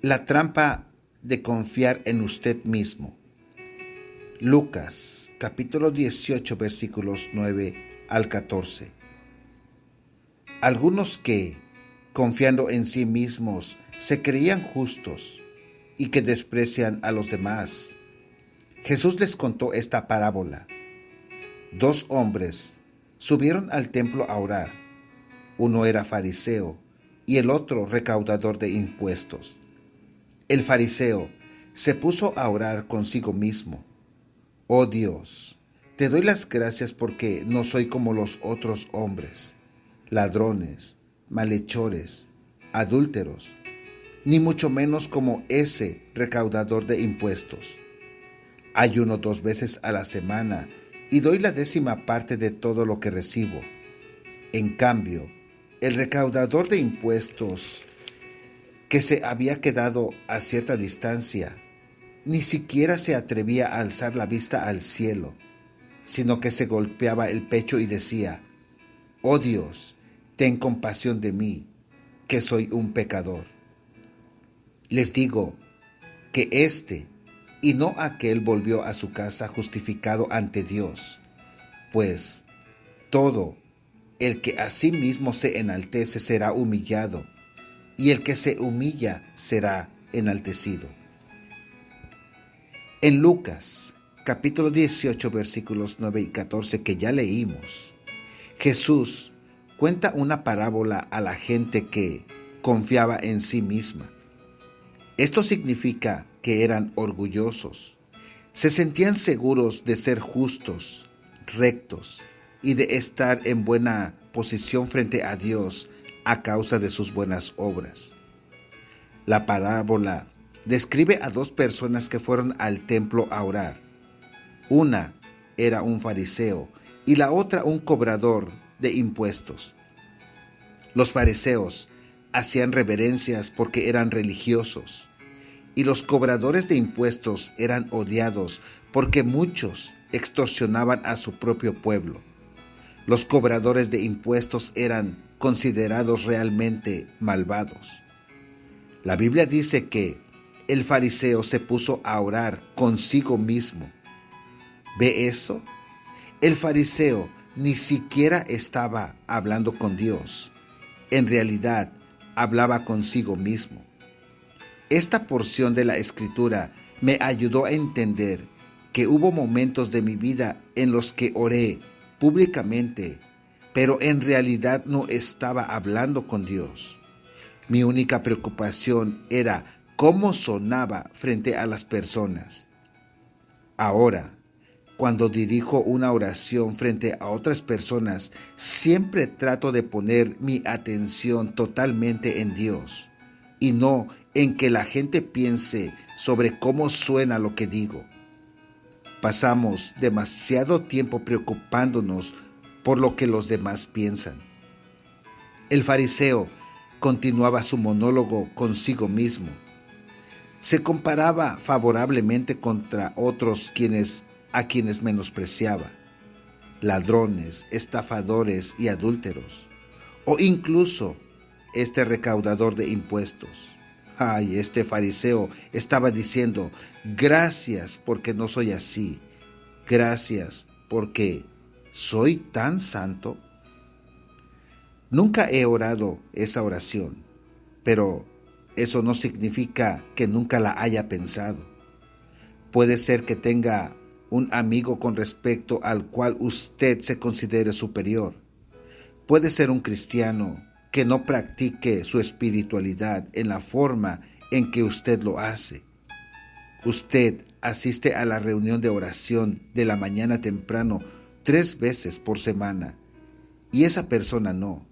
La trampa de confiar en usted mismo. Lucas, capítulo 18, versículos 9 al 14. Algunos que, confiando en sí mismos, se creían justos y que desprecian a los demás. Jesús les contó esta parábola. Dos hombres subieron al templo a orar. Uno era fariseo y el otro recaudador de impuestos. El fariseo se puso a orar consigo mismo. Oh Dios, te doy las gracias porque no soy como los otros hombres, ladrones, malhechores, adúlteros, ni mucho menos como ese recaudador de impuestos. Ayuno 2 veces a la semana y doy la 10ª parte de todo lo que recibo. En cambio, el recaudador de impuestos, que se había quedado a cierta distancia, ni siquiera se atrevía a alzar la vista al cielo, sino que se golpeaba el pecho y decía: «Oh Dios, ten compasión de mí, que soy un pecador». Les digo que este y no aquel volvió a su casa justificado ante Dios, pues todo el que a sí mismo se enaltece será humillado, y el que se humilla será enaltecido. En Lucas, capítulo 18, versículos 9 y 14 que ya leímos, Jesús cuenta una parábola a la gente que confiaba en sí misma. Esto significa que eran orgullosos, se sentían seguros de ser justos, rectos y de estar en buena posición frente a Dios a causa de sus buenas obras. La parábola describe a dos personas que fueron al templo a orar. Una era un fariseo y la otra un cobrador de impuestos. Los fariseos hacían reverencias porque eran religiosos, y los cobradores de impuestos eran odiados porque muchos extorsionaban a su propio pueblo. Los cobradores de impuestos eran considerados realmente malvados. La Biblia dice que el fariseo se puso a orar consigo mismo. ¿Ve eso? El fariseo ni siquiera estaba hablando con Dios. En realidad, hablaba consigo mismo. Esta porción de la Escritura me ayudó a entender que hubo momentos de mi vida en los que oré públicamente, pero en realidad no estaba hablando con Dios. Mi única preocupación era cómo sonaba frente a las personas. Ahora, cuando dirijo una oración frente a otras personas, siempre trato de poner mi atención totalmente en Dios y no en que la gente piense sobre cómo suena lo que digo. Pasamos demasiado tiempo preocupándonos por lo que los demás piensan. El fariseo continuaba su monólogo consigo mismo. Se comparaba favorablemente contra otros a quienes menospreciaba, ladrones, estafadores y adúlteros, o incluso este recaudador de impuestos. Ay, este fariseo estaba diciendo: «Gracias porque no soy así, gracias porque soy tan santo». Nunca he orado esa oración, pero eso no significa que nunca la haya pensado. Puede ser que tenga un amigo con respecto al cual usted se considere superior. Puede ser un cristiano que no practique su espiritualidad en la forma en que usted lo hace. Usted asiste a la reunión de oración de la mañana temprano 3 veces por semana y esa persona no.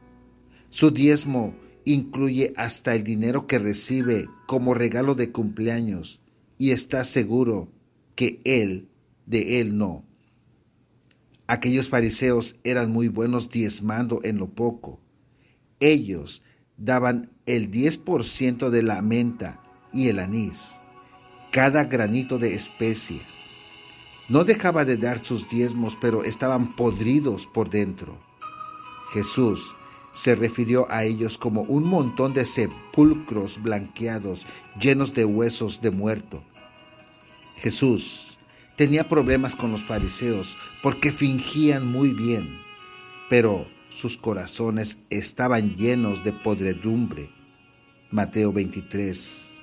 Su diezmo incluye hasta el dinero que recibe como regalo de cumpleaños y está seguro que de él no. Aquellos fariseos eran muy buenos diezmando en lo poco. Ellos daban el 10% de la menta y el anís, cada granito de especia. No dejaba de dar sus diezmos, pero estaban podridos por dentro. Jesús Se refirió a ellos como un montón de sepulcros blanqueados, llenos de huesos de muerto. Jesús tenía problemas con los fariseos porque fingían muy bien, pero sus corazones estaban llenos de podredumbre. Mateo 23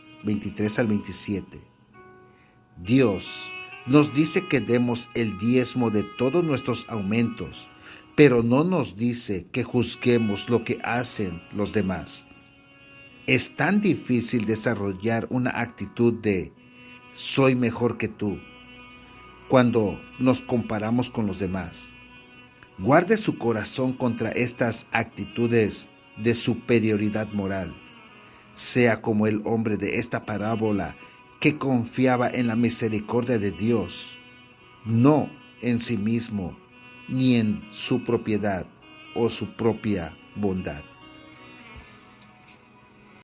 al 27. Dios nos dice que demos el diezmo de todos nuestros aumentos, pero no nos dice que juzguemos lo que hacen los demás. Es tan difícil desarrollar una actitud de soy mejor que tú cuando nos comparamos con los demás. Guarde su corazón contra estas actitudes de superioridad moral. Sea como el hombre de esta parábola que confiaba en la misericordia de Dios, no en sí mismo, ni en su propiedad o su propia bondad.